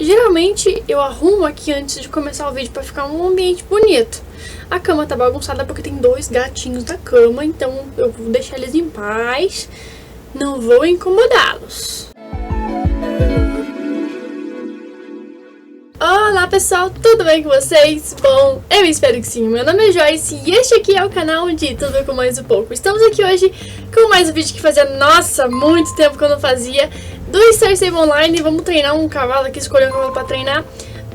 Geralmente eu arrumo aqui antes de começar o vídeo pra ficar um ambiente bonito. A cama tá bagunçada porque tem 2 gatinhos na cama, então eu vou deixar eles em paz. Não vou incomodá-los. Olá pessoal, tudo bem com vocês? Bom, eu espero que sim. Meu nome é Joyce e este aqui é o canal de Tudo com Mais um Pouco. Estamos aqui hoje com mais um vídeo que fazia, nossa, muito tempo que eu não fazia, do Star Stable Online. Vamos treinar um cavalo aqui, escolher um cavalo pra treinar.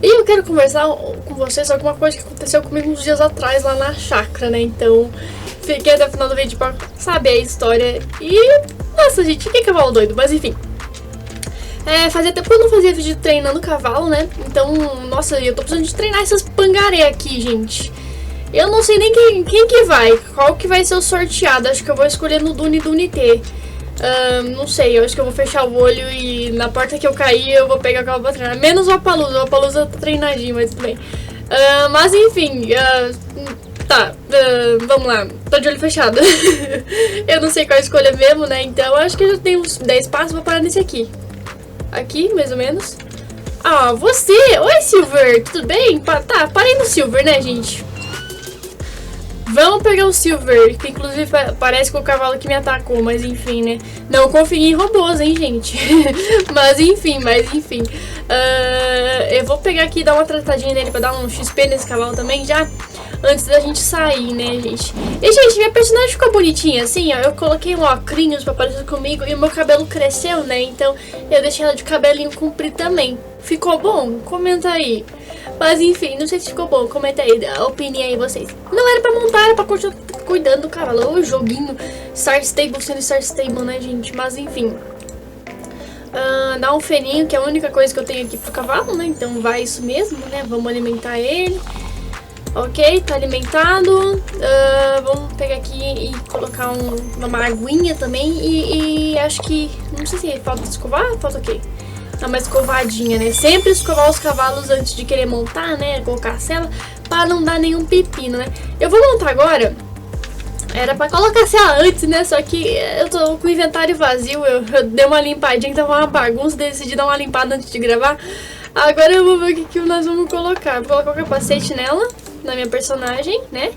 E eu quero conversar com vocês sobre alguma coisa que aconteceu comigo uns dias atrás lá na chácara, né? Então, fiquei até o final do vídeo pra saber a história. E, nossa gente, que cavalo doido, mas enfim. Fazia tempo que eu não fazia vídeo treinando cavalo, né? Então, nossa, eu tô precisando de treinar essas pangaré aqui, gente. Eu não sei nem quem que vai, qual que vai ser o sorteado. Acho que eu vou escolher no Duni T. Não sei, eu acho que eu vou fechar o olho e na porta que eu cair eu vou pegar o cavalo pra treinar. Menos o Apalooza tá treinadinho, mas tudo bem. Mas enfim, vamos lá, tô de olho fechado. Eu não sei qual escolha mesmo, né? Então acho que eu já tenho uns 10 passos, vou parar nesse aqui. Aqui, mais ou menos. Ah, você! Oi, Silver! Tudo bem? Tá, parei no Silver, né, gente? Vamos pegar o Silver, que inclusive parece com o cavalo que me atacou, mas enfim, né? Não confie em robôs, hein, gente? mas enfim. Eu vou pegar aqui e dar uma tratadinha nele pra dar um XP nesse cavalo também já. Antes da gente sair, né, gente? E, gente, minha personagem ficou bonitinha, assim, ó. Eu coloquei um óculos pra parecer comigo e o meu cabelo cresceu, né? Então, eu deixei ela de cabelinho comprido também. Ficou bom? Comenta aí. Mas, enfim, não sei se ficou bom. Comenta aí, a opinião aí, vocês. Não era pra montar, era pra continuar cuidando do cavalo. O joguinho Star Stable sendo Star Stable, né, gente? Mas, enfim. Dá um feninho, que é a única coisa que eu tenho aqui pro cavalo, né? Então, vai isso mesmo, né? Vamos alimentar ele. Ok, tá alimentado. Vamos pegar aqui e colocar uma aguinha também. E acho que... Não sei se falta escovar, falta o quê? Dá uma escovadinha, né? Sempre escovar os cavalos antes de querer montar, né? Colocar a sela, para não dar nenhum pepino, né? Eu vou montar agora. Era pra colocar a sela antes, né? Só que eu tô com o inventário vazio. Eu dei uma limpadinha, tava uma bagunça. Decidi dar uma limpada antes de gravar. Agora eu vou ver o que nós vamos colocar. Vou colocar o capacete nela, na minha personagem, né?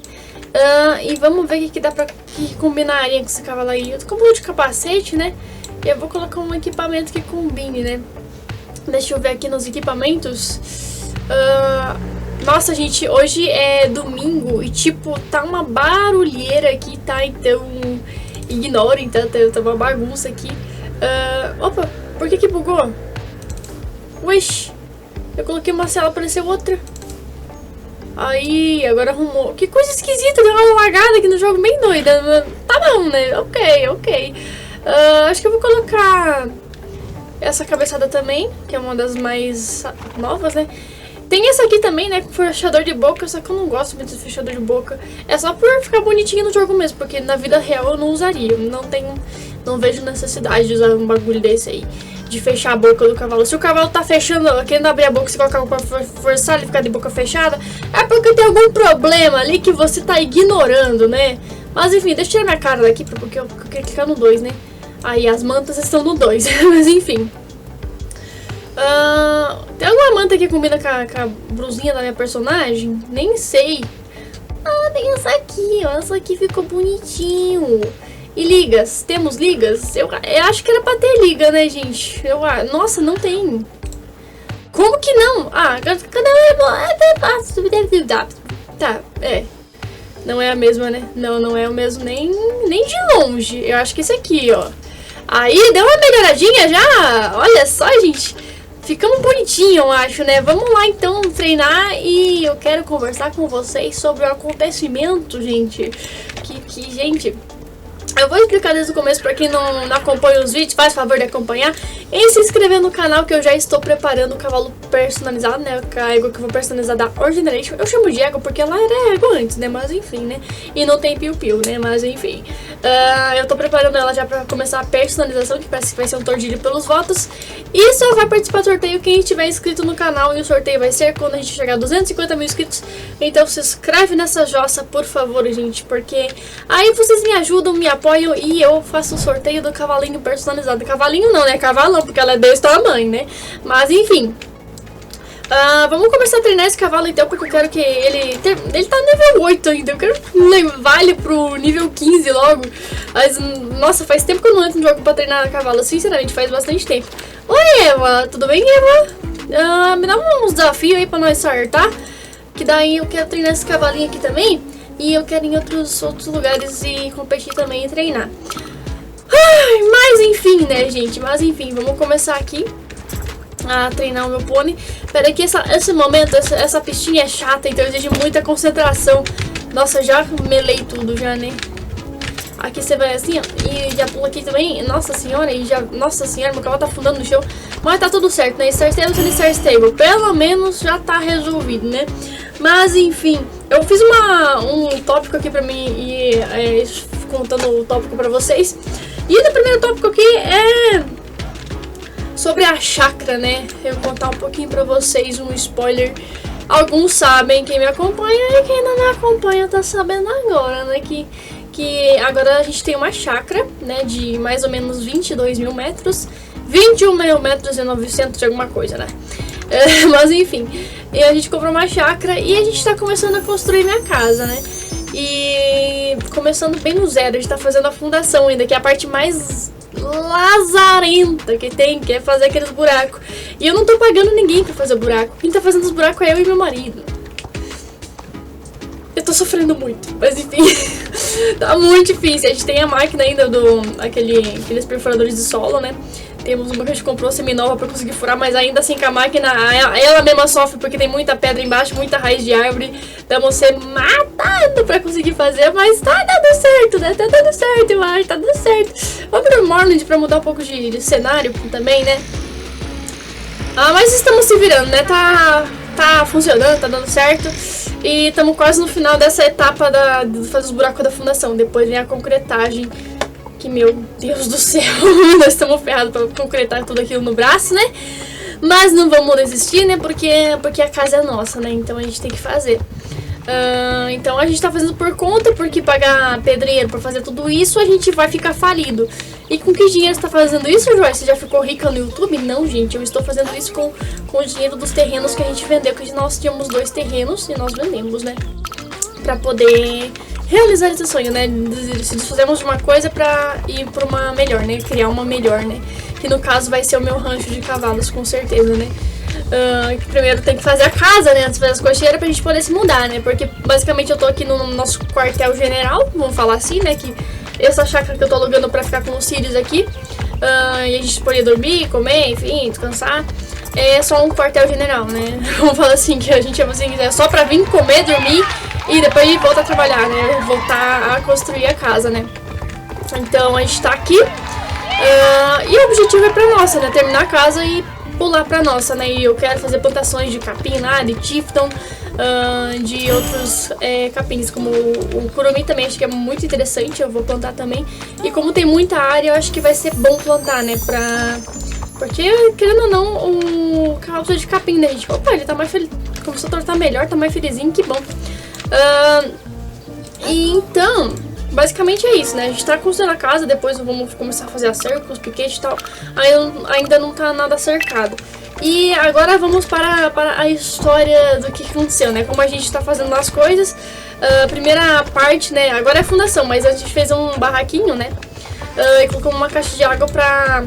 E vamos ver o que dá pra que combinaria com esse cavalo aí. Eu tô com um monte de capacete, né? E eu vou colocar um equipamento que combine, né? Deixa eu ver aqui nos equipamentos. Nossa, gente, hoje é domingo e, tipo, tá uma barulheira aqui, tá? Então, ignorem, tá? Tá uma bagunça aqui. Opa, por que bugou? Uix, eu coloquei uma cela, apareceu outra. Aí, agora arrumou. Que coisa esquisita, deu uma lagada aqui no jogo, bem doida. Tá bom, né? Ok. Acho que eu vou colocar essa cabeçada também, que é uma das mais novas, né? Tem essa aqui também, né, com fechador de boca, só que eu não gosto muito de fechador de boca. É só por ficar bonitinho no jogo mesmo, porque na vida real eu não usaria. Não vejo necessidade de usar um bagulho desse aí, de fechar a boca do cavalo. Se o cavalo tá fechando, querendo abrir a boca, se colocar pra forçar ele ficar de boca fechada, é porque tem algum problema ali que você tá ignorando, né? Mas enfim, deixa eu tirar minha cara daqui, porque eu quero clicar no 2, né? Aí as mantas estão no 2, mas enfim. Tem alguma manta que combina com a blusinha da minha personagem? Nem sei. Tem essa aqui, ó. Essa aqui ficou bonitinho. E ligas? Temos ligas? Eu acho que era pra ter liga, né, gente? Nossa, não tem. Como que não? Cadê? Tá, não é a mesma, né? Não é o mesmo nem de longe. Eu acho que esse aqui, ó. Aí, deu uma melhoradinha já. Olha só, gente. Ficamos bonitinho, eu acho, né? Vamos lá, então, treinar. E eu quero conversar com vocês sobre o acontecimento, gente. Gente... Eu vou explicar desde o começo pra quem não acompanha os vídeos, faz favor de acompanhar e se inscrever no canal, que eu já estou preparando o cavalo personalizado, né? A égua que eu vou personalizar da Origination. Eu chamo de égua porque ela era égua antes, né? Mas enfim, né? E não tem piu-piu, né? Mas enfim. Eu tô preparando ela já pra começar a personalização, que parece que vai ser um tordilho pelos votos. E só vai participar do sorteio quem estiver inscrito no canal, e o sorteio vai ser quando a gente chegar a 250 mil inscritos. Então se inscreve nessa jossa, por favor, gente, porque aí vocês me ajudam, me apoiam e eu faço o sorteio do cavalinho personalizado. Cavalinho não, né? Cavalão, porque ela é desse tamanho, né? Mas enfim. Vamos começar a treinar esse cavalo então, porque eu quero que ele tá nível 8 ainda, eu quero que levar ele pro nível 15 logo. Mas, nossa, faz tempo que eu não entro no jogo pra treinar cavalo, sinceramente, faz bastante tempo. Oi, Eva, tudo bem, Eva? Me dá uns desafios aí pra nós acertar, que daí eu quero treinar esse cavalinho aqui também, e eu quero ir em outros lugares e competir também e treinar. Mas enfim, né, gente, vamos começar aqui a treinar o meu pônei. Pera aí que esse momento, essa pistinha é chata, então exige muita concentração. Nossa, já melei tudo já, né? Aqui você vai assim, ó, e já pula aqui também. Nossa senhora, nossa senhora, meu cavalo tá afundando no chão. Mas tá tudo certo, né? Start stable, start stable. Pelo menos já tá resolvido, né? Mas enfim, eu fiz um tópico aqui pra mim e contando o tópico pra vocês. E o primeiro tópico aqui é sobre a chácara, né? Eu vou contar um pouquinho pra vocês, um spoiler. Alguns sabem, quem me acompanha, e quem não me acompanha tá sabendo agora, né? Que agora a gente tem uma chácara, né? De mais ou menos 22 mil metros. 21 mil metros e 900 de alguma coisa, né? Mas enfim, e a gente comprou uma chácara e a gente tá começando a construir minha casa, né? E começando bem no zero, a gente tá fazendo a fundação ainda, que é a parte mais lazarenta que tem, que é fazer aqueles buracos. E eu não tô pagando ninguém pra fazer o buraco. Quem tá fazendo os buracos é eu e meu marido. Eu tô sofrendo muito, mas enfim, tá muito difícil. A gente tem a máquina ainda aqueles perfuradores de solo, né? Temos uma que a gente comprou semi-nova pra conseguir furar, mas ainda assim com a máquina, ela mesma sofre porque tem muita pedra embaixo, muita raiz de árvore. Estamos se matando pra conseguir fazer, mas tá dando certo, né? Tá dando certo, eu acho, tá dando certo. Vamos pro Morland pra mudar um pouco de cenário também, né? Mas estamos se virando, né? Tá funcionando, tá dando certo. E estamos quase no final dessa etapa de fazer os buracos da fundação. Depois vem a concretagem. Que, meu Deus do céu, nós estamos ferrados pra concretar tudo aquilo no braço, né? Mas não vamos desistir, né? Porque a casa é nossa, né? Então a gente tem que fazer. Então a gente tá fazendo por conta, porque pagar pedreiro pra fazer tudo isso, a gente vai ficar falido. E com que dinheiro você tá fazendo isso, Joyce? Você já ficou rica no YouTube? Não, gente, eu estou fazendo isso com o dinheiro dos terrenos que a gente vendeu, porque nós tínhamos 2 terrenos e nós vendemos, né? Pra poder realizar esse sonho, né? Se desfazemos de uma coisa pra ir pra uma melhor, né? Criar uma melhor, né? Que no caso vai ser o meu rancho de cavalos, com certeza, né? Que primeiro tem que fazer a casa, né? Antes de fazer as cocheiras pra gente poder se mudar, né? Porque basicamente eu tô aqui no nosso quartel general, vamos falar assim, né? Que essa chácara que eu tô alugando pra ficar com os Sirius aqui, e a gente poder dormir, comer, enfim, descansar. É só um quartel general, né? Vamos falar assim, que a gente é só pra vir comer, dormir e depois voltar a trabalhar, né? Voltar a construir a casa, né? Então a gente tá aqui e o objetivo é pra nossa, né? Terminar a casa e pular pra nossa, né? E eu quero fazer plantações de capim lá, de Tifton, de outros capins, como o curumi também, acho que é muito interessante, eu vou plantar também. E como tem muita área, eu acho que vai ser bom plantar, né? Porque, querendo ou não, o carro precisa de capim, né, gente? Opa, ele tá mais feliz, começou a tortar melhor, tá mais felizinho, que bom. E então, basicamente é isso, né? A gente tá construindo a casa, depois vamos começar a fazer a cerca, os piquetes e tal. Ainda não tá nada cercado. E agora vamos para a história do que aconteceu, né? Como a gente tá fazendo as coisas. A primeira parte, né? Agora é a fundação, mas antes a gente fez um barraquinho, né? E colocou uma caixa de água pra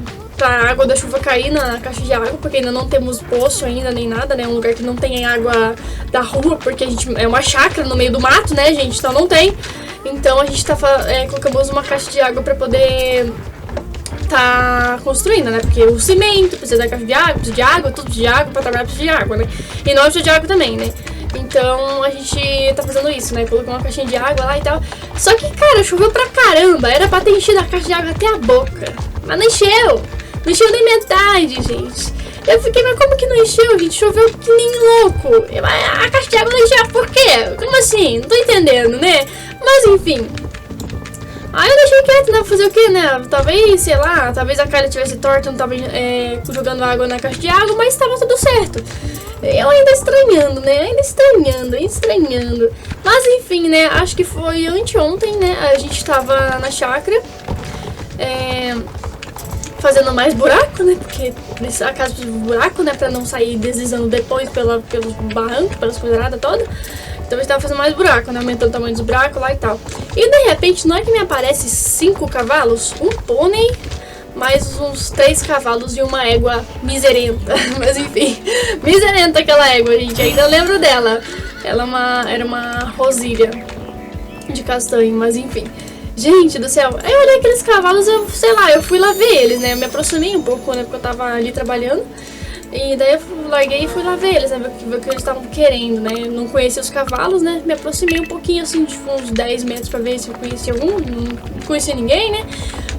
água da chuva cair na caixa de água, porque ainda não temos poço ainda, nem nada, né? Um lugar que não tem água da rua, porque a gente é uma chácara no meio do mato, né, gente? Então não tem. Então a gente colocamos uma caixa de água pra poder tá construindo, né? Porque o cimento precisa da caixa de água, precisa de água, tudo de água, pra trabalhar precisa de água, né? E nós precisa de água também, né? Então a gente tá fazendo isso, né? Colocou uma caixinha de água lá e tal. Só que, cara, choveu pra caramba. Era pra ter enchido a caixa de água até a boca. Mas não encheu. Não encheu nem metade, gente. Eu fiquei, mas como que não encheu, gente? Choveu que nem louco. A caixa de água não encheu por quê? Como assim? Não tô entendendo, né? Mas enfim. Aí eu deixei quieto, né? Fazer o quê, né? Talvez, sei lá, talvez a calha tivesse torta, não tava jogando água na caixa de água, mas tava tudo certo. Eu ainda estranhando, né? Ainda estranhando. Mas enfim, né? Acho que foi anteontem, né? A gente tava na chácara. Fazendo mais buraco, né? Porque a casa precisa de buraco, né? Pra não sair deslizando depois pelos barrancos, pelas coisaradas todas. Então a gente tava fazendo mais buraco, né? Aumentando o tamanho dos buracos lá e tal. E de repente, não é que me aparece 5 cavalos, um pônei, mais uns 3 cavalos e uma égua miserenta. Mas enfim, miserenta aquela égua, gente. Ainda lembro dela. Ela era uma rosilha de castanho, mas enfim. Gente do céu, aí eu olhei aqueles cavalos, eu fui lá ver eles, né? Eu me aproximei um pouco, né? Porque eu tava ali trabalhando. E daí eu larguei e fui lá ver eles, né? Ver o que eles estavam querendo, né? Eu não conhecia os cavalos, né? Me aproximei um pouquinho, assim, tipo uns 10 metros pra ver se eu conhecia algum. Não conhecia ninguém, né?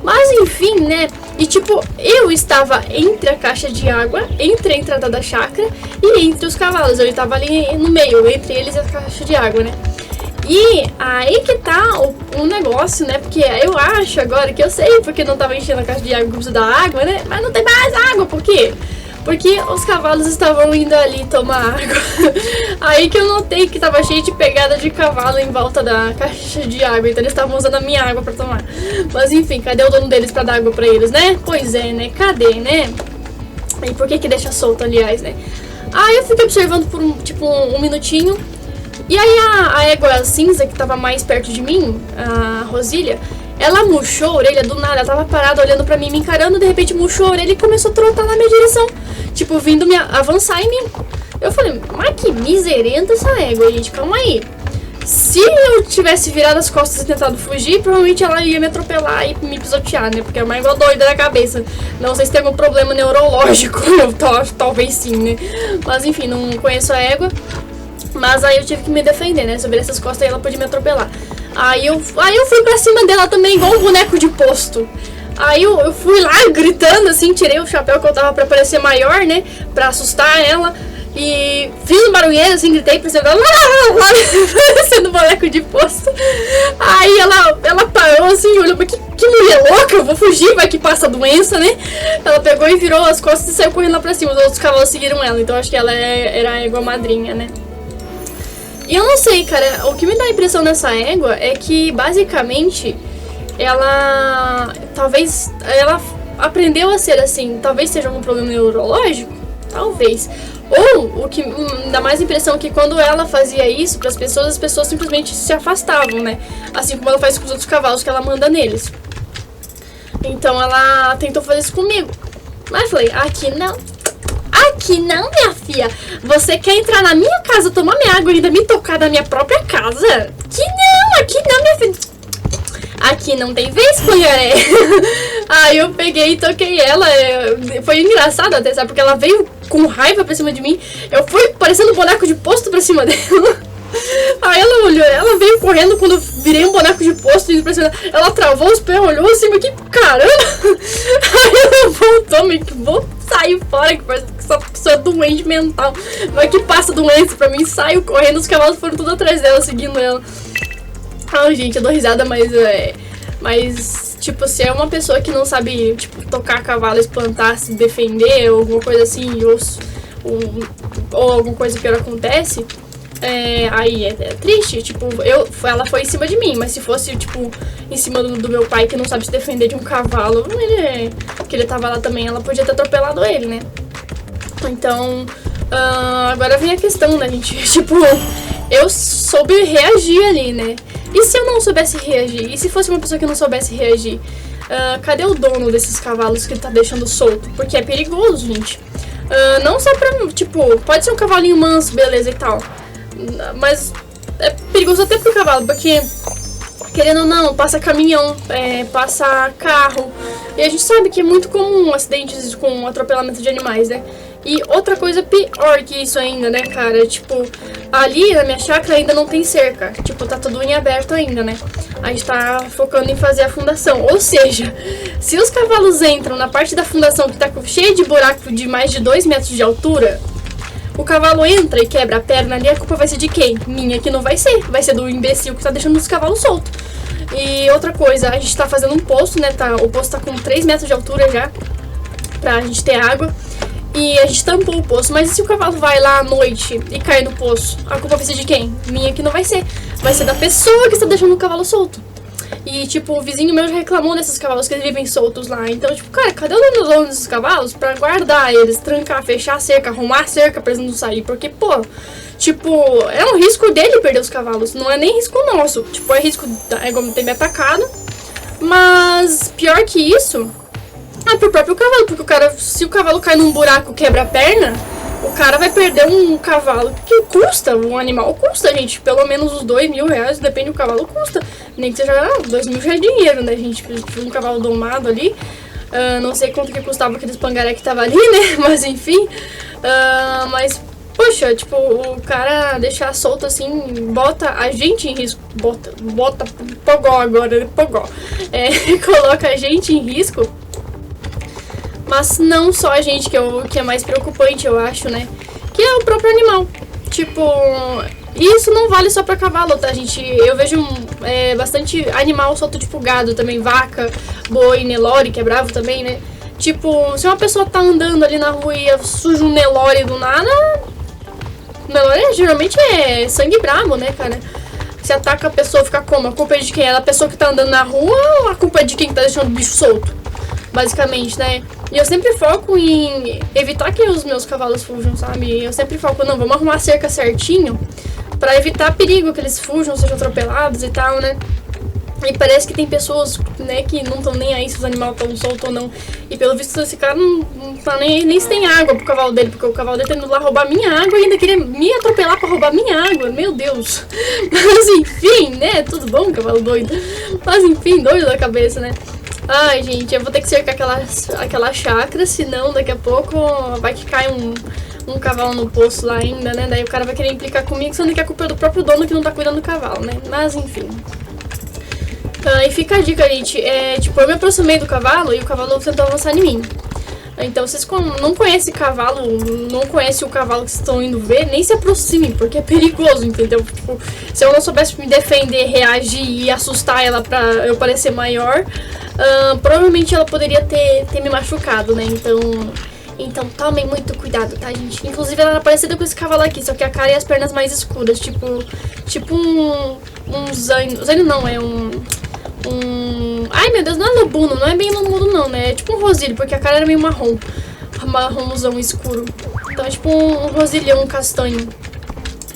Mas enfim, né? E tipo, eu estava entre a caixa de água, entre a entrada da chácara e entre os cavalos. Eu estava ali no meio, entre eles e a caixa de água, né? E aí que tá o negócio, né? Porque eu acho agora que eu sei porque não tava enchendo a caixa de água que precisa da água, né? Mas não tem mais água, por quê? Porque os cavalos estavam indo ali tomar água. Aí que eu notei que tava cheio de pegada de cavalo em volta da caixa de água. Então eles estavam usando a minha água pra tomar. Mas enfim, cadê o dono deles pra dar água pra eles, né? Pois é, né? Cadê, né? E por que deixa solto, aliás, né? Aí eu fiquei observando por um minutinho. E aí a égua cinza, que tava mais perto de mim, a Rosília, ela murchou a orelha do nada. Ela tava parada olhando pra mim, me encarando. De repente murchou a orelha e começou a trotar na minha direção. Tipo, vindo me avançar em mim. Eu falei, mas que miserenta essa égua, gente, calma aí. Se eu tivesse virado as costas e tentado fugir, provavelmente ela ia me atropelar e me pisotear, né? Porque é uma égua doida da cabeça. Não sei se tem algum problema neurológico, talvez sim, né? Mas enfim, não conheço a égua. Mas aí eu tive que me defender, né? Sobre essas costas aí ela podia me atropelar. Aí eu fui pra cima dela também, igual um boneco de posto. Aí eu fui lá gritando, assim, tirei o chapéu que eu tava pra parecer maior, né? Pra assustar ela. E fiz um barulheiro, assim, gritei pra cima dela, parecendo boneco de posto. Aí ela parou, assim, olhou, mas que mulher louca, eu vou fugir, vai que passa a doença, né? Ela pegou e virou as costas e saiu correndo lá pra cima. Os outros cavalos seguiram ela, então acho que ela era a égua madrinha, né? E eu não sei, cara, o que me dá a impressão nessa égua é que, basicamente, ela aprendeu a ser assim. Talvez seja algum problema neurológico, talvez. Ou, o que dá mais impressão é que quando ela fazia isso para as pessoas simplesmente se afastavam, né? Assim como ela faz com os outros cavalos que ela manda neles. Então ela tentou fazer isso comigo. Mas eu falei, aqui não, minha filha. Você quer entrar na minha casa, tomar minha água e ainda me tocar da minha própria casa? Aqui não, minha filha. Aqui não tem vez, Punharé. Aí eu peguei e toquei ela. Foi engraçado até, sabe? Porque ela veio com raiva pra cima de mim. Eu fui parecendo um boneco de posto pra cima dela. Aí ela olhou, ela veio correndo quando eu virei um boneco de posto indo pra cima dela. Ela travou os pés, olhou assim, mas que caramba. Aí ela voltou, meio que vou sair fora, que parece que essa pessoa é doente mental. Mas que passa doença pra mim, saiu correndo, os cavalos foram tudo atrás dela, seguindo ela. Ai, gente, eu dou risada, mas, tipo, se é uma pessoa que não sabe, tipo, tocar cavalo, espantar, se defender, ou alguma coisa assim, ou alguma coisa pior acontece, aí é triste, tipo, ela foi em cima de mim, mas se fosse, tipo, em cima do meu pai que não sabe se defender de um cavalo, que ele tava lá também, ela podia ter atropelado ele, né? Então, agora vem a questão, né, gente, tipo, eu soube reagir ali, né? E se eu não soubesse reagir? E se fosse uma pessoa que não soubesse reagir? Cadê o dono desses cavalos que ele tá deixando solto? Porque é perigoso, gente. Não só pra, tipo, pode ser um cavalinho manso, beleza e tal. Mas é perigoso até pro cavalo, porque, querendo ou não, passa caminhão, passa carro. E a gente sabe que é muito comum acidentes com atropelamento de animais, né? E outra coisa pior que isso ainda, né, cara? Tipo, ali na minha chácara ainda não tem cerca. Tipo, tá tudo em aberto ainda, né? A gente tá focando em fazer a fundação. Ou seja, se os cavalos entram na parte da fundação que tá cheia de buraco de mais de 2 metros de altura, o cavalo entra e quebra a perna ali, a culpa vai ser de quem? Minha, que não vai ser. Vai ser do imbecil que tá deixando os cavalos soltos. E outra coisa, a gente tá fazendo um poço, né? O poço tá com 3 metros de altura já, pra gente ter água. E a gente tampou o poço, mas e se o cavalo vai lá à noite e cai no poço? A culpa vai ser de quem? Minha, que não vai ser. Vai ser da pessoa que está deixando o cavalo solto. E, tipo, o vizinho meu já reclamou desses cavalos que eles vivem soltos lá. Então, tipo, cara, cadê o dono desses cavalos pra guardar eles, trancar, fechar a cerca, arrumar a cerca pra eles não sair? Porque, pô, tipo, é um risco dele perder os cavalos, não é nem risco nosso. Tipo, é risco de ter me atacado. Mas, pior que isso, é pro próprio cavalo. Porque o cara, se o cavalo cai num buraco e quebra a perna, o cara vai perder um cavalo que custa, um animal custa, gente. Pelo menos os R$2.000, depende do cavalo, custa. Nem que seja, 2.000 já é dinheiro, né, gente? Um cavalo domado ali. Não sei quanto que custava aquele pangaré que tava ali, né? Mas enfim. Mas, poxa, tipo, o cara deixar solto assim, bota a gente em risco. Bota pogó agora, pogó. Coloca a gente em risco. Mas não só a gente, que é mais preocupante, eu acho, né? Que é o próprio animal. Tipo, isso não vale só pra cavalo, tá, gente? Eu vejo bastante animal solto, tipo gado também, vaca, boi, Nelore, que é bravo também, né? Tipo, se uma pessoa tá andando ali na rua e surge um Nelore do nada... Nelore geralmente é sangue bravo, né, cara? Se ataca a pessoa, fica como? A culpa é de quem? É da pessoa que tá andando na rua ou a culpa é de quem tá deixando o bicho solto? Basicamente, né? E eu sempre foco em evitar que os meus cavalos fujam, sabe? Eu sempre foco, não, vamos arrumar a cerca certinho pra evitar perigo que eles fujam, sejam atropelados e tal, né? E parece que tem pessoas, né, que não estão nem aí se os animais estão soltos ou não. E pelo visto esse cara não tá nem se tem água pro cavalo dele, porque o cavalo dele tá indo lá roubar minha água e ainda queria me atropelar pra roubar minha água. Meu Deus. Mas enfim, né? Tudo bom, cavalo doido. Mas enfim, doido da cabeça, né? Ai, gente, eu vou ter que cercar aquela chácara, senão daqui a pouco vai que cai um cavalo no poço lá ainda, né? Daí o cara vai querer implicar comigo, sendo que a culpa é do próprio dono que não tá cuidando do cavalo, né? Mas enfim. E fica a dica, gente. Tipo, eu me aproximei do cavalo e o cavalo tentou avançar em mim. Então, vocês não conhecem cavalo, não conhecem o cavalo que vocês estão indo ver, nem se aproximem, porque é perigoso, entendeu? Tipo, se eu não soubesse me defender, reagir e assustar ela pra eu parecer maior, provavelmente ela poderia ter me machucado, né? Então tomem muito cuidado, tá, gente? Inclusive ela era parecida com esse cavalo aqui, só que a cara e as pernas mais escuras, tipo um zaino. Zaino não, é ai, meu Deus, não é lobuno, não é bem lobuno não, né? É tipo um rosilho, porque a cara era meio marronzão escuro. Então é tipo um rosilhão castanho.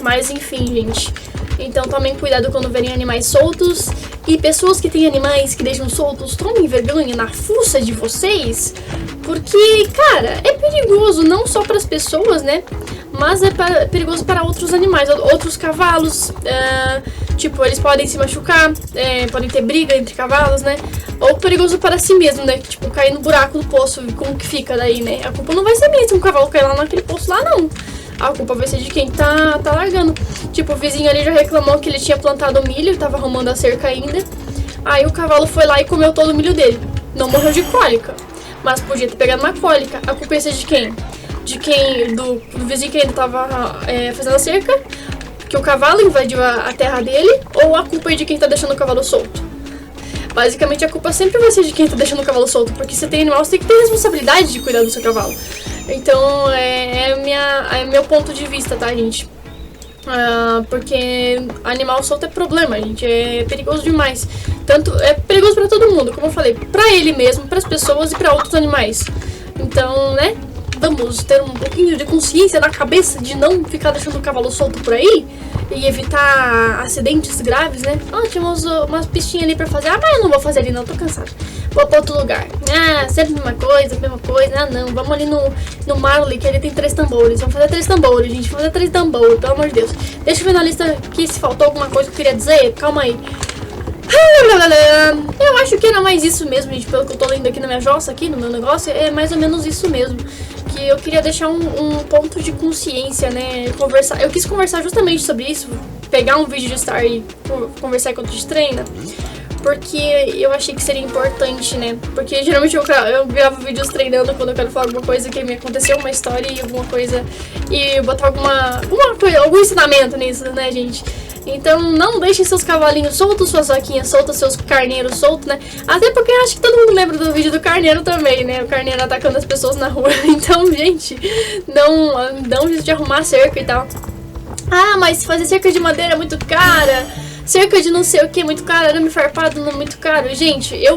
Mas enfim, gente. Então tomem cuidado quando verem animais soltos. E pessoas que têm animais que deixam soltos, tomem vergonha na fuça de vocês. Porque, cara, é perigoso não só para as pessoas, né? Mas é perigoso para outros animais, outros cavalos. Tipo, eles podem se machucar, podem ter briga entre cavalos, né? Ou perigoso para si mesmo, né? Tipo, cair no buraco do poço, como que fica daí, né? A culpa não vai ser minha se um cavalo cair lá naquele poço lá, não. A culpa vai ser de quem tá largando. Tipo, o vizinho ali já reclamou que ele tinha plantado milho, tava arrumando a cerca ainda. Aí o cavalo foi lá e comeu todo o milho dele. Não morreu de cólica, mas podia ter pegado uma cólica. A culpa ia ser de quem? Do vizinho que ainda tava fazendo a cerca, que o cavalo invadiu a terra dele, ou a culpa é de quem tá deixando o cavalo solto? Basicamente a culpa sempre vai ser de quem tá deixando o cavalo solto, porque você tem animal, você tem que ter responsabilidade de cuidar do seu cavalo. Então é meu ponto de vista, tá, gente? Porque animal solto é problema, gente, é perigoso demais. Tanto é perigoso pra todo mundo, como eu falei, pra ele mesmo, pras pessoas e pra outros animais. Então, né? Vamos ter um pouquinho de consciência na cabeça de não ficar deixando o cavalo solto por aí e evitar acidentes graves, né? Tinha umas pistinhas ali pra fazer. Mas eu não vou fazer ali não, tô cansado. Vou pra outro lugar. Sempre a mesma coisa. Não, vamos ali no Marley, que ele tem 3 tambores. Vamos fazer 3 tambores, gente. Vamos fazer 3 tambores, pelo amor de Deus. Deixa eu ver na lista aqui se faltou alguma coisa que eu queria dizer. Calma aí. Eu acho que era mais isso mesmo, gente. Pelo que eu tô lendo aqui na minha jossa, aqui no meu negócio, é mais ou menos isso mesmo. Que eu queria deixar um ponto de consciência, né? Eu quis conversar justamente sobre isso. Pegar um vídeo de Star e conversar enquanto a gente treina. Porque eu achei que seria importante, né? Porque geralmente eu gravo vídeos treinando quando eu quero falar alguma coisa que me aconteceu, uma história e alguma coisa. E botar algum ensinamento nisso, né, gente? Então não deixem seus cavalinhos soltos, suas vaquinhas soltas, seus carneiros soltos, né? Até porque eu acho que todo mundo lembra do vídeo do carneiro também, né? O carneiro atacando as pessoas na rua. Então, gente, não de arrumar cerca e tal. Mas fazer cerca de madeira é muito cara. cerca de não sei o que, muito caro, arame farpado não é muito caro. Gente, eu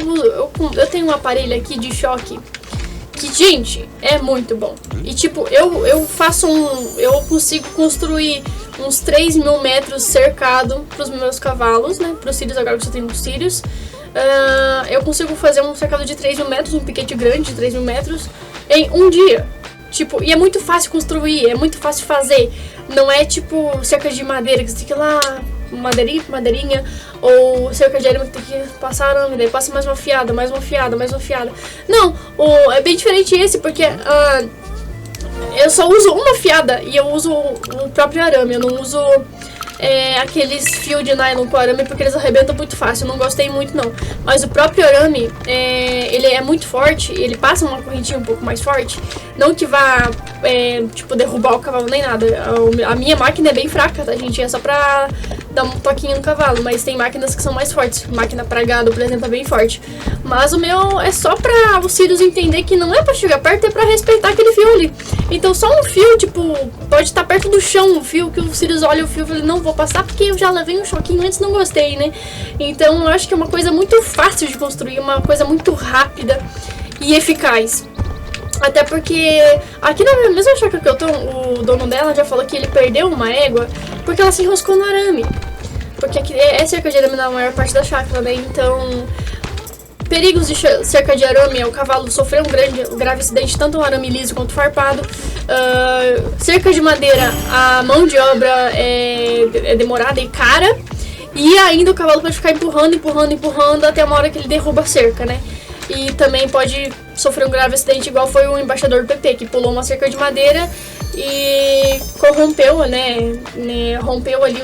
tenho um aparelho aqui de choque que, gente, é muito bom. E tipo, eu consigo construir uns 3.000 metros cercado pros meus cavalos, né? Pros cílios, agora que eu tenho os cílios. Eu consigo fazer um cercado de 3.000 metros, um piquete grande de 3.000 metros, em um dia. Tipo, e é muito fácil construir, é muito fácil fazer. Não é tipo cerca de madeira, que você tem que ir lá, madeirinha, ou cerca de arame que tem que passar arame, daí passa mais uma fiada, mais uma fiada, mais uma fiada. Não, é bem diferente esse, porque eu só uso uma fiada e eu uso o próprio arame, eu não uso aqueles fios de nylon com arame porque eles arrebentam muito fácil, eu não gostei muito não. Mas o próprio arame, ele é muito forte, ele passa uma correntinha um pouco mais forte, não que vá, tipo, derrubar o cavalo nem nada. A minha máquina é bem fraca, tá, gente? É só pra dar um toquinho no cavalo, mas tem máquinas que são mais fortes. Máquina pra gado, por exemplo, é bem forte. Mas o meu é só pra os cílios entender que não é pra chegar perto, é pra respeitar aquele fio ali. Então só um fio, tipo, pode estar perto do chão, um fio que os cílios olham o fio e falam, não vou passar porque eu já levei um choquinho antes, não gostei, né? Então eu acho que é uma coisa muito fácil de construir, uma coisa muito rápida e eficaz. Até porque aqui na mesma chácara que eu tô, o dono dela já falou que ele perdeu uma égua porque ela se enroscou no arame. Porque aqui é cerca de arame na maior parte da chácara, né? Então, perigos de cerca de arame é o cavalo sofrer um grave acidente, tanto o arame liso quanto farpado. Cerca de madeira, a mão de obra é demorada e cara. E ainda o cavalo pode ficar empurrando até uma hora que ele derruba a cerca, né? E também pode sofrer um grave acidente, igual foi o embaixador do PP, que pulou uma cerca de madeira e corrompeu, né? Rompeu ali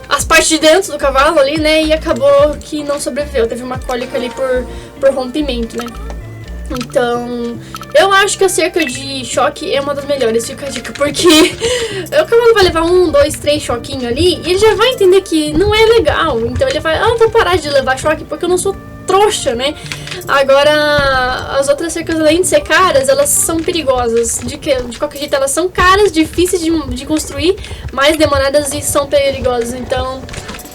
as partes de dentro do cavalo ali, né? E acabou que não sobreviveu. Teve uma cólica ali por rompimento, né? Então, eu acho que a cerca de choque é uma das melhores, fica a dica, porque o cavalo vai levar 1, 2, 3 choquinhos ali e ele já vai entender que não é legal. Então ele vai, vou parar de levar choque porque eu não sou trouxa, né? Agora, as outras cercas, além de ser caras, elas são perigosas. De qualquer jeito, elas são caras, difíceis de construir, mais demoradas e são perigosas. Então,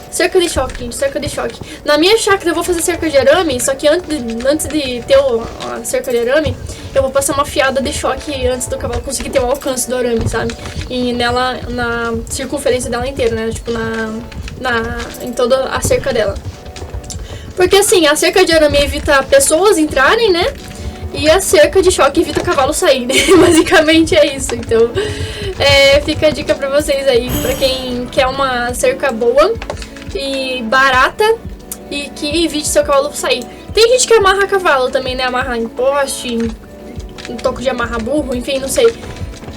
cerca de choque, gente, cerca de choque. Na minha chácara eu vou fazer cerca de arame, só que antes de ter a cerca de arame, eu vou passar uma fiada de choque antes do cavalo conseguir ter o alcance do arame, sabe? E nela, na circunferência dela inteira, né? Tipo, em toda a cerca dela. Porque assim, a cerca de arame evita pessoas entrarem, né? E a cerca de choque evita cavalo sair, né? Basicamente é isso. Então, fica a dica pra vocês aí, pra quem quer uma cerca boa e barata e que evite seu cavalo sair. Tem gente que amarra cavalo também, né? Amarra em poste, em toco de amarra burro, enfim, não sei.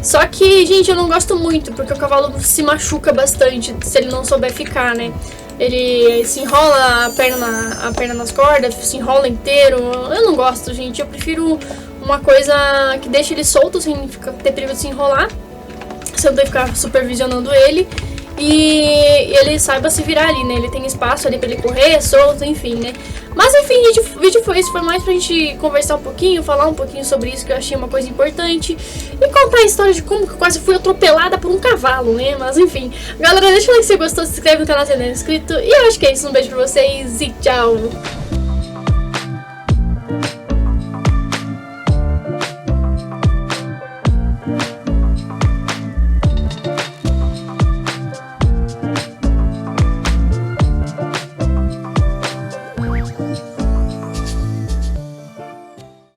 Só que, gente, eu não gosto muito, porque o cavalo se machuca bastante se ele não souber ficar, né? Ele se enrola a perna nas cordas, se enrola inteiro. Eu não gosto, gente. Eu prefiro uma coisa que deixe ele solto, sem ter perigo de se enrolar, sem eu ter que ficar supervisionando ele. E ele saiba se virar ali, né? Ele tem espaço ali pra ele correr, solto, enfim, né? Mas enfim, gente, o vídeo foi isso. Foi mais pra gente conversar um pouquinho, falar um pouquinho sobre isso, que eu achei uma coisa importante. E contar a história de como que eu quase fui atropelada por um cavalo, né? Mas enfim. Galera, deixa o like se você gostou, se inscreve no canal se não é inscrito. E eu acho que é isso. Um beijo pra vocês e tchau!